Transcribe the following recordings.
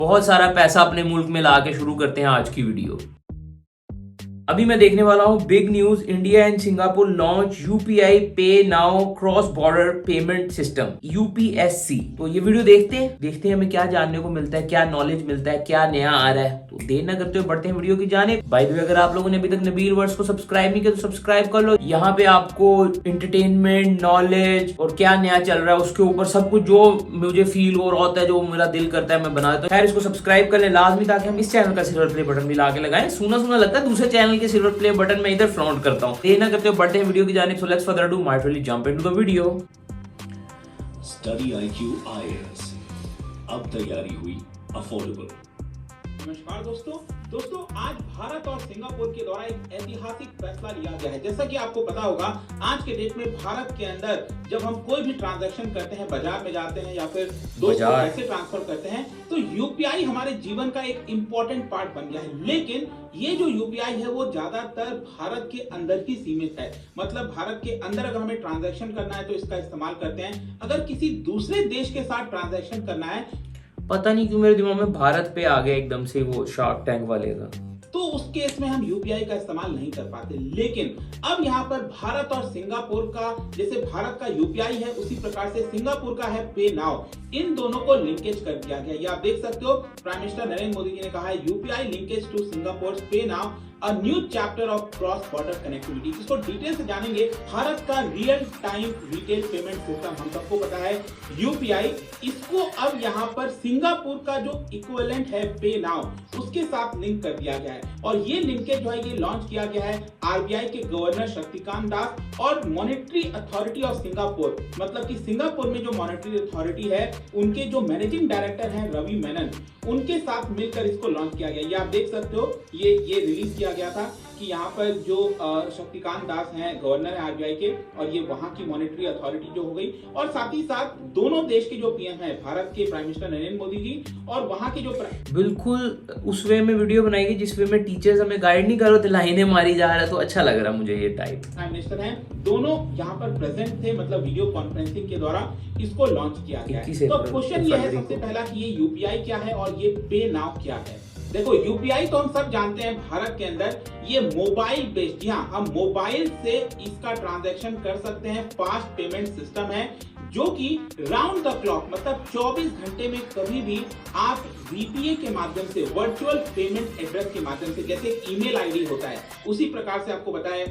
बहुत सारा पैसा अपने मुल्क में ला के शुरू करते हैं आज की वीडियो। अभी मैं देखने वाला हूं big news, India and Singapore launch UPI pay now cross border payment system UPSC. तो ये वीडियो देखते हैं हमें क्या जानने को मिलता है, क्या नॉलेज मिलता है, क्या नया आ रहा है। तो देर न करते हुए बढ़ते हैं वीडियो की जानिब। बाय द वे, अगर आप लोगों ने अभी तक नबील वर्ड्स को सब्सक्राइब नहीं किया तो सब्सक्राइब कर लो। यहाँ पे आपको एंटरटेनमेंट, नॉलेज और क्या नया चल रहा है उसके ऊपर सब कुछ जो मुझे फील हो रहा होता है, जो मेरा दिल करता है मैं बना देता हूँ। खैर, इसको सब्सक्राइब कर ले लाजमी, ताकि हम इस चैनल का सिल्वर प्ले बटन भी ला के लगाएं। सुना लगता है दूसरे चैनल के सिल्वर प्ले बटन में इधर फ्लॉन्ट करता हूं। देर ना करते हो बढ़ते हैं वीडियो की जानिब। So let's further do my really jump into the video. Study IQ IAS, अब तैयारी हुई अफोर्डेबल। नमस्कार दोस्तों, आज भारत और सिंगापुर के द्वारा एक ऐतिहासिक फैसला लिया गया है। जैसा कि आपको पता होगा, आज के डेट में भारत के अंदर जब हम कोई भी ट्रांजैक्शन करते हैं, बाजार में जाते हैं या फिर दोस्तों को पैसे ट्रांसफर करते हैं, तो यूपीआई हमारे जीवन का एक इम्पोर्टेंट पार्ट बन गया है। लेकिन ये जो यूपीआई है वो ज्यादातर भारत के अंदर ही सीमित है। मतलब भारत के अंदर अगर हमें ट्रांजैक्शन करना है तो इसका इस्तेमाल करते हैं। अगर किसी दूसरे देश के साथ ट्रांजैक्शन करना है, पता नहीं क्यों मेरे दिमाग में भारत पे आ गया एकदम से वो शार्क टैंक वाले का, तो उस केस में हम यूपीआई का इस्तेमाल नहीं कर पाते। लेकिन अब यहाँ पर भारत और सिंगापुर का, जैसे भारत का यूपीआई है उसी प्रकार से सिंगापुर का है पे नाउ, इन दोनों को लिंकेज कर दिया गया। ये आप देख सकते हो, प्राइम मिनिस्टर नरेंद्र मोदी जी ने कहा है यूपीआई लिंकेज टू सिंगापुर पे now a new chapter of cross border connectivity. इसको डिटेल से जानेंगे। भारत का real time retail payment system, हम सबको पता है यूपीआई, इसको अब यहाँ पर सिंगापुर का जो इक्विवेलेंट है पे नाउ उसके साथ लिंक कर दिया गया है। और ये लिंकेज जो है ये लॉन्च किया गया है आरबीआई के गवर्नर शक्तिकांत दास और मॉनेटरी अथॉरिटी ऑफ सिंगापुर, मतलब कि सिंगापुर में जो मॉनेटरी अथॉरिटी है उनके जो मैनेजिंग डायरेक्टर हैं रवि मेनन, उनके साथ मिलकर इसको लॉन्च किया गया। ये आप देख सकते हो, ये रिलीज किया गया था कि यहाँ पर जो शक्तिकांत दास हैं, गवर्नर है आरबीआई के, और ये वहां की मॉनेटरी अथॉरिटी जो हो गई, और साथ ही साथ दोनों देश के जो पीएम हैं, भारत के प्राइम मिनिस्टर नरेंद्र मोदी जी और वहां के जो बिल्कुल उस वे में वीडियो बनाई गई जिस वे में टीचर्स हमें गाइड नहीं कर रहे थे, लाइनें मारी जा रहा है, तो अच्छा लग रहा मुझे ये टाइप। प्राइम मिनिस्टर हैं, दोनों यहाँ पर प्रेजेंट थे, मतलब वीडियो कॉन्फ्रेंसिंग के द्वारा इसको लॉन्च किया गया है। तो क्वेश्चन ये है सबसे पहला कि ये यूपीआई क्या है और ये पे नाउ क्या है। देखो, यूपीआई तो हम सब जानते हैं भारत के अंदर ये मोबाइल बेस्ड, यहाँ हम मोबाइल से इसका ट्रांजैक्शन कर सकते हैं। फास्ट पेमेंट सिस्टम है जो कि राउंड द क्लॉक, मतलब 24 घंटे में कभी भी आप वीपीए के माध्यम से, वर्चुअल पेमेंट एड्रेस के माध्यम से, जैसे ईमेल आईडी होता है उसी प्रकार से आपको बताया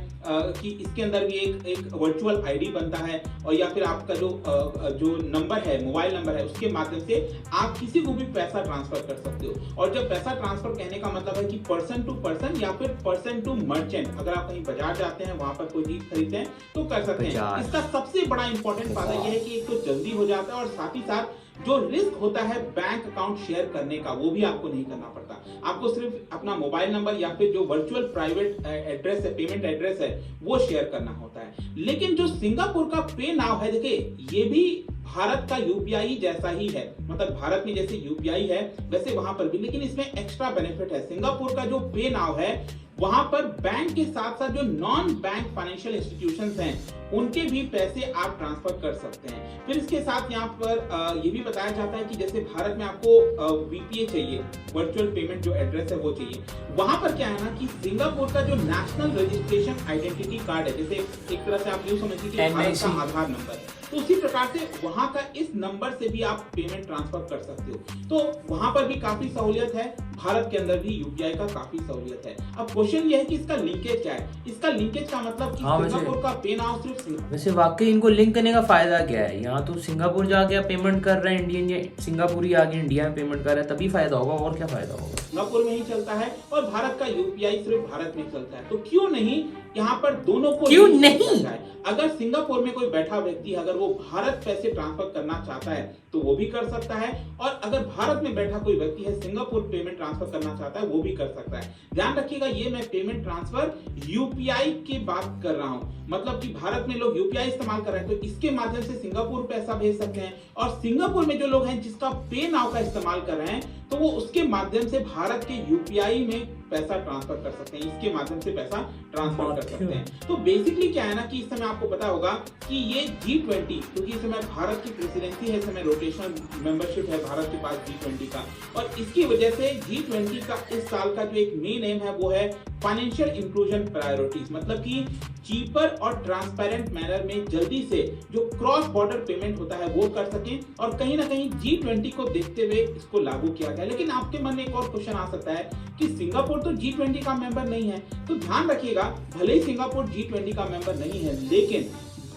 कि इसके अंदर भी एक वर्चुअल आईडी बनता है, और या फिर आपका जो नंबर है, मोबाइल नंबर है, उसके माध्यम से आप किसी को भी पैसा ट्रांसफर कर सकते हो। और जब पैसा ट्रांसफर कहने का मतलब है कि पर्सन टू पर्सन या फिर पर्सन टू मर्चेंट, अगर आप कहीं बाजार जाते हैं, वहां पर कोई चीज खरीदते हैं तो कर सकते हैं। इसका सबसे बड़ा इंपॉर्टेंट फायदा यह है कि एक तो जल्दी हो जाता है, और साथ ही साथ जो रिस्क होता है बैंक अकाउंट शेयर करने का, वो भी आपको नहीं करना पड़ता। आपको सिर्फ अपना मोबाइल नंबर या फिर जो वर्चुअल प्राइवेट एड्रेस है, पेमेंट एड्रेस है, वो शेयर करना होता है। लेकिन जो सिंगापुर का पे नाउ है, देखिए ये भी भारत का यूपीआई जैसा ही है, मतलब भारत में जैसे यूपीआई है वैसे वहां पर भी, लेकिन इसमें एक्स्ट्रा बेनिफिट है। सिंगापुर का जो पे नाउ है वहां पर बैंक के साथ साथ जो नॉन बैंक फाइनेंशियल इंस्टीट्यूशंस हैं उनके भी पैसे आप ट्रांसफर कर सकते हैं। फिर इसके साथ यहाँ पर ये भी बताया जाता है कि जैसे भारत में आपको वीपीए चाहिए, वर्चुअल पेमेंट जो एड्रेस है वो चाहिए, वहां पर क्या है ना कि सिंगापुर का जो नेशनल रजिस्ट्रेशन आइडेंटिटी कार्ड है, जैसे एक तरह से आप यूं समझिए कि भारत का आधार नंबर, तो उसी प्रकार से वहां का इस नंबर से भी आप पेमेंट ट्रांसफर कर सकते हो। तो वहां पर भी काफी सहूलियत है, भारत के अंदर भी यूपीआई का काफी सहूलियत है। अब क्वेश्चन ये है कि इसका लिंकेज क्या है। इसका लिंकेज का मतलब कि सिंगापुर का पे नाउ सिर्फ वैसे वाकई इनको लिंक करने का फायदा क्या है? यहाँ तो सिंगापुर जाके आप पेमेंट कर रहे हैं इंडियन, या सिंगापुरी आगे इंडिया में पेमेंट कर रहा है, तभी फायदा होगा, और क्या फायदा होगा? सिंगापुर में ही चलता है और भारत का यूपीआई सिर्फ भारत में चलता है, तो क्यों नहीं यहाँ पर दोनों को क्यों नहीं? अगर सिंगापुर में कोई बैठा व्यक्ति अगर वो भारत पैसे ट्रांसफर करना चाहता है तो वो भी कर सकता है, और अगर भारत में बैठा कोई व्यक्ति है सिंगापुर पेमेंट ट्रांसफर करना चाहता है वो भी कर सकता है। ध्यान रखिएगा, ये मैं पेमेंट ट्रांसफर यूपीआई की बात कर रहा हूं, मतलब कि भारत में लोग यूपीआई इस्तेमाल कर रहे हैं तो इसके माध्यम से सिंगापुर पैसा भेज सकते हैं, और सिंगापुर में जो लोग हैं जिसका पे नाउ का इस्तेमाल कर रहे हैं तो वो उसके माध्यम से भारत के यूपीआई में पैसा ट्रांसफर कर सकते हैं, इसके माध्यम से पैसा ट्रांसफर कर सकते हैं। तो बेसिकली क्या है ना कि इस समय आपको पता होगा कि ये G20, क्योंकि इस समय भारत की प्रेसिडेंसी है, इस समय रोटेशनल मेंबरशिप है भारत के पास G20 का, और इसकी वजह से G20 का इस साल का जो एक मेन एम है वो है फाइनेंशियल इंक्लूजन प्रायोरिटीज, मतलब कि चीपर और ट्रांसपेरेंट मैनर में जल्दी से जो क्रॉस बॉर्डर पेमेंट होता है वो कर सकें, और कहीं ना कहीं G20 को देखते हुए इसको लागू किया गया। लेकिन आपके मन में एक और क्वेश्चन आ सकता है कि सिंगापुर तो G20 का मेंबर नहीं है, तो ध्यान रखिएगा भले ही सिंगापुर G20 का मेंबर नहीं है, लेकिन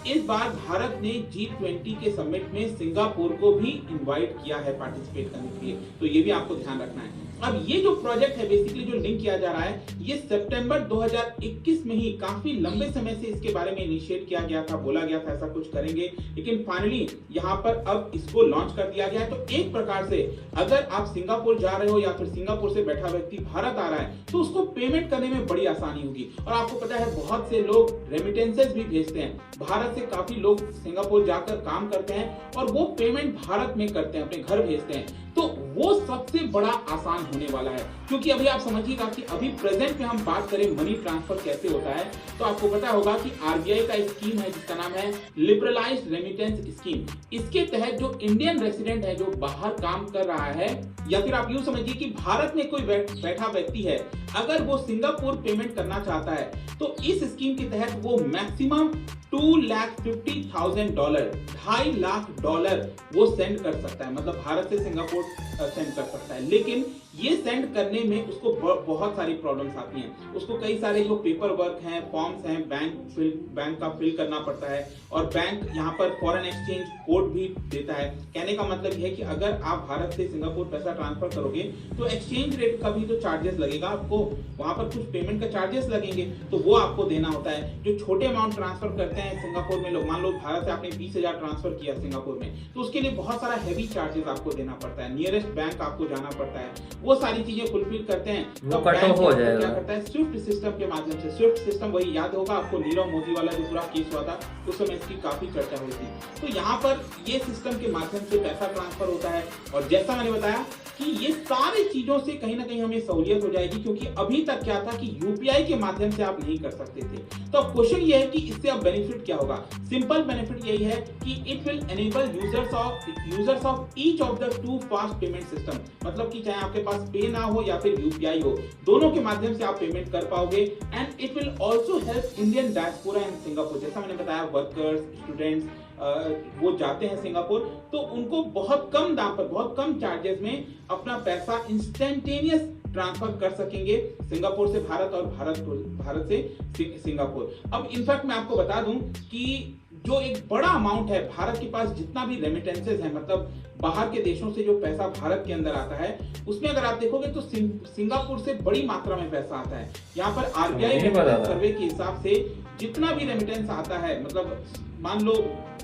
इस बार भारत ने G20 के समिट में सिंगापुर को भी इनवाइट किया है पार्टिसिपेट करने के लिए, तो ये भी आपको ध्यान रखना है। अब ये जो प्रोजेक्ट है बेसिकली जो लिंक किया जा रहा है, ये सितंबर 2021 में ही काफी लंबे समय से इसके बारे में इनिशिएट किया गया था, बोला गया था ऐसा कुछ करेंगे, लेकिन फाइनली यहाँ पर अब इसको लॉन्च कर दिया गया है। तो एक प्रकार से अगर आप सिंगापुर जा रहे हो या फिर सिंगापुर से बैठा व्यक्ति भारत आ रहा है तो उसको पेमेंट करने में बड़ी आसानी होगी। और आपको पता है बहुत से लोग रेमिटेंसेस भी भेजते हैं, भारत से काफी लोग सिंगापुर जाकर काम करते हैं और वो पेमेंट भारत में करते हैं, अपने घर भेजते हैं, तो वो सबसे बड़ा आसान होने वाला है। क्योंकि अभी आप समझिएगा कि अभी प्रेजेंट में हम बात करें मनी ट्रांसफर कैसे होता है, तो आपको पता होगा कि आरबीआई का स्कीम है जिसका नाम है लिबरलाइज्ड रेमिटेंस स्कीम। इसके तहत जो इंडियन रेसिडेंट है जो बाहर काम कर रहा है, या फिर आप यूं समझिए कि भारत में कोई बैठा व्यक्ति है, अगर वो सिंगापुर पेमेंट करना चाहता है तो इस स्कीम के तहत वो मैक्सिमम $250,000 $2.5 लाख वो सेंड कर सकता है, मतलब भारत से सिंगापुर सेंड कर सकता है। लेकिन ये सेंड करने में उसको बहुत सारी प्रॉब्लम्स आती हैं, उसको कई सारे जो पेपर वर्क हैं, फॉर्म्स हैं, बैंक का फिल करना पड़ता है, और बैंक यहाँ पर फॉरेन एक्सचेंज कोड भी देता है। कहने का मतलब यह है कि अगर आप भारत से सिंगापुर पैसा ट्रांसफर करोगे तो एक्सचेंज रेट का भी तो चार्जेस लगेगा, आपको वहां पर कुछ पेमेंट का चार्जेस लगेंगे, तो वो आपको देना होता है। जो छोटे अमाउंट ट्रांसफर करते हैं सिंगापुर में लोग, मान लो भारत से आपने 20,000 ट्रांसफर किया सिंगापुर में, तो उसके लिए बहुत सारा हैवी चार्जेस आपको देना पड़ता है, नियरेस्ट बैंक आपको जाना पड़ता है, वो सारी चीजें फुलफिल करते हैं। वो कट ऑफ हो जाएगा। क्या करता है स्विफ्ट सिस्टम के माध्यम से, स्विफ्ट सिस्टम वही याद होगा आपको, नीरव मोदी वाला जो पूरा केस हुआ था उस समय इसकी काफी चर्चा हुई थी। तो यहाँ पर ये सिस्टम के माध्यम से पैसा ट्रांसफर होता है, और जैसा मैंने बताया कि ये सारी चीजों से कहीं ना कहीं हमें सहूलियत हो जाएगी, क्योंकि अभी तक क्या था कि यूपीआई के माध्यम से आप नहीं कर सकते थे। तो अब क्वेश्चन ये है कि इससे अब बेनिफिट क्या होगा। सिंपल बेनिफिट यही है कि it will enable users of each of the two fast payment system, मतलब कि चाहे आपके पास पे ना हो या फिर यूपीआई हो, दोनों के माध्यम से आप पेमेंट कर पाओगे। And it will also help Indian diaspora in Singapore. जैसा मैंने बताया वर्कर्स, स्टूडेंट्स वो जाते हैं सिंगापुर, तो उनको बहुत कम दाम पर, बहुत कम चार्जेस में अपना पैसा इंस्टेंटेनियस ट्रांसफर कर सकेंगे सिंगापुर से भारत और भारत से सिंगापुर। अब इनफैक्ट मैं आपको बता दूं कि जो एक बड़ा अमाउंट है भारत के पास, जितना भी रेमिटेंसेस है, मतलब बाहर के देशों से जो पैसा भारत के अंदर आता है, उसमें अगर आप देखोगे तो सिंगापुर से बड़ी मात्रा में पैसा आता है। यहाँ पर आरबीआई सर्वे के हिसाब से जितना भी रेमिटेंस आता है, मतलब मान लो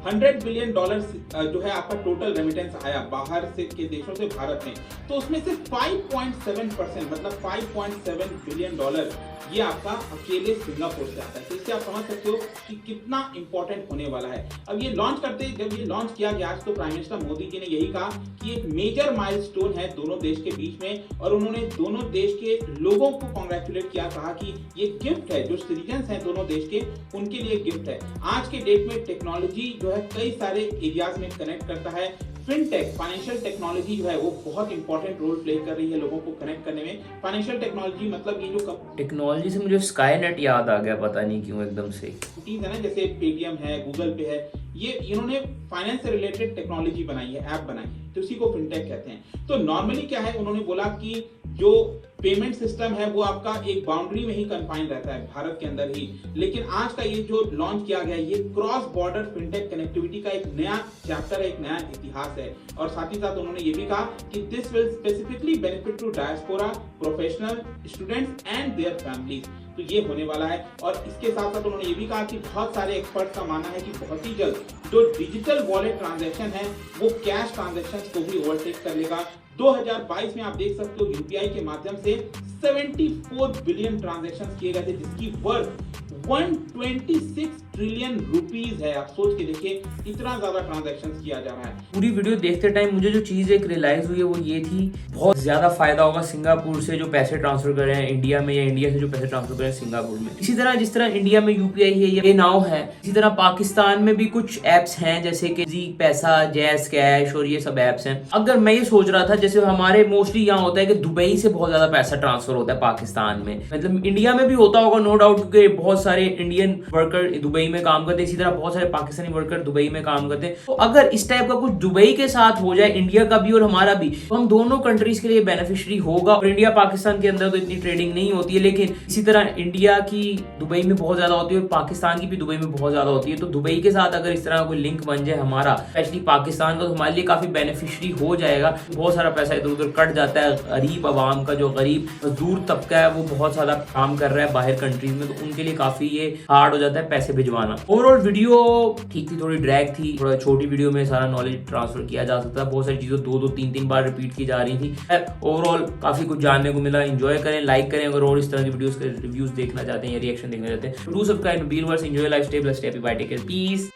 $100 बिलियन जो है आपका टोटल रेमिटेंस आया बाहर से के देशों से भारत में, तो उसमें से 5.7% मतलब $5.7 बिलियन ये आपका अकेले सिंगापुर से आता है। तो इससे आप समझ सकते हो कि कितना इंपॉर्टेंट होने वाला है। अब ये जब ये लॉन्च किया गया तो प्राइम मिनिस्टर मोदी जी ने यही कहा कि एक मेजर माइलस्टोन है दोनों देश के बीच में, और उन्होंने दोनों देश के लोगों को कांग्रेचुलेट किया, कहा कि ये गिफ्ट है, जो सिटीजन्स हैं दोनों देश के उनके लिए गिफ्ट है। आज के डेट में टेक्नोलॉजी जो है कई सारे एरियाज में कनेक्ट करता है। फिनटेक, फाइनेंशियल टेक्नोलॉजी जो है वो बहुत इंपॉर्टेंट रोल प्ले कर रही है लोगों को कनेक्ट करने में। फाइनेंशियल टेक्नोलॉजी मतलब ये जो टेक्नोलॉजी से मुझे स्काईनेट याद आ गया, पता नहीं क्यों एकदम से। चीज है ना, जैसे पेटीएम है, गूगल पे है, ये इन्होंने फाइनेंस से रिलेटेड टेक्नोलॉजी बनाई है, ऐप बनाई है, तो उसी को फिनटेक कहते हैं। तो नॉर्मली क्या है, उन्होंने बोला कि जो पेमेंट सिस्टम है वो आपका एक बाउंड्री में ही कन्फाइन रहता है, भारत के अंदर ही। लेकिन आज का ये जो लॉन्च किया गया, ये क्रॉस बॉर्डर फिनटेक कनेक्टिविटी का एक नया चैप्टर है, एक नया इतिहास है। और साथ ही साथ उन्होंने ये भी कहा कि this will specifically benefit to diaspora, professional, students and their families. तो ये होने वाला है। और इसके साथ साथ उन्होंने ये भी कहा कि बहुत सारे एक्सपर्ट्स का मानना है कि बहुत ही जल्द जो डिजिटल वॉलेट ट्रांजैक्शन है वो कैश ट्रांजैक्शंस को भी ओवरटेक कर लेगा। 2022 में आप देख सकते हो यूपीआई के माध्यम से 74 बिलियन ट्रांजैक्शंस किए गए थे, जिसकी वर्थ $126 ट्रिलियन रुपीस है। आप सोच के देखिए इतना ज्यादा ट्रांजैक्शन किया जा रहा है। पूरी वीडियो देखते टाइम मुझे जो चीज एक रियलाइज हुई है वो ये थी, बहुत ज्यादा फायदा होगा सिंगापुर से जो पैसे ट्रांसफर कर रहे हैं इंडिया में, या इंडिया से जो पैसे ट्रांसफर कर रहे हैं सिंगापुर में। इसी तरह जिस तरह इंडिया में यूपीआई है या पे नाउ है, इसी तरह पाकिस्तान में भी कुछ एप्स हैं जैसे कि जी पैसा, जैस कैश और ये सब एप्स हैं। अगर मैं ये सोच रहा था जैसे हमारे मोस्टली यहाँ होता है कि दुबई से बहुत ज्यादा पैसा ट्रांसफर होता है पाकिस्तान में, मतलब इंडिया में भी होता होगा नो डाउट, क्योंकि बहुत सारे इंडियन वर्कर दुबई में काम करते हैं, इसी तरह बहुत सारे पाकिस्तानी वर्कर दुबई में काम करते हैं। तो अगर इस टाइप का कुछ दुबई के साथ हो जाए, इंडिया का भी और हमारा भी, तो हम दोनों कंट्रीज के लिए बेनिफिशियरी होगा। और इंडिया पाकिस्तान के अंदर तो इतनी ट्रेडिंग नहीं होती है, लेकिन इसी तरह इंडिया की दुबई में बहुत ज्यादा होती है और पाकिस्तान की भी दुबई में बहुत ज्यादा होती है। तो दुबई के साथ अगर इस तरह कोई लिंक बन जाए हमारा, स्पेशली पाकिस्तान का, तो हमारे लिए काफी बेनिफिशियरी हो जाएगा। बहुत सारा पैसा इधर उधर कट जाता है। गरीब आवाम का, जो गरीब मजदूर तबका है वो बहुत ज्यादा काम कर रहा है बाहर कंट्रीज में, तो उनके लिए काफी ये हार्ड हो जाता है पैसे भिजवाना। ओवरऑल वीडियो ठीक थी, थोड़ी ड्रैग थी, थोड़ा छोटी वीडियो में सारा नॉलेज ट्रांसफर किया जा सकता है। बहुत सारी चीजें 2-2, 3-3 बार रिपीट की जा रही थी। ओवरऑल काफी कुछ जानने को मिला। एंजॉय करें, लाइक करें अगर और इस तरह की वीडियोस के रिव्यूज देखना चाहते हैं या रिएक्शन देखना चाहते हैं। Do subscribe, be verse, enjoy life, stay blessed, happy bye, take care, piece.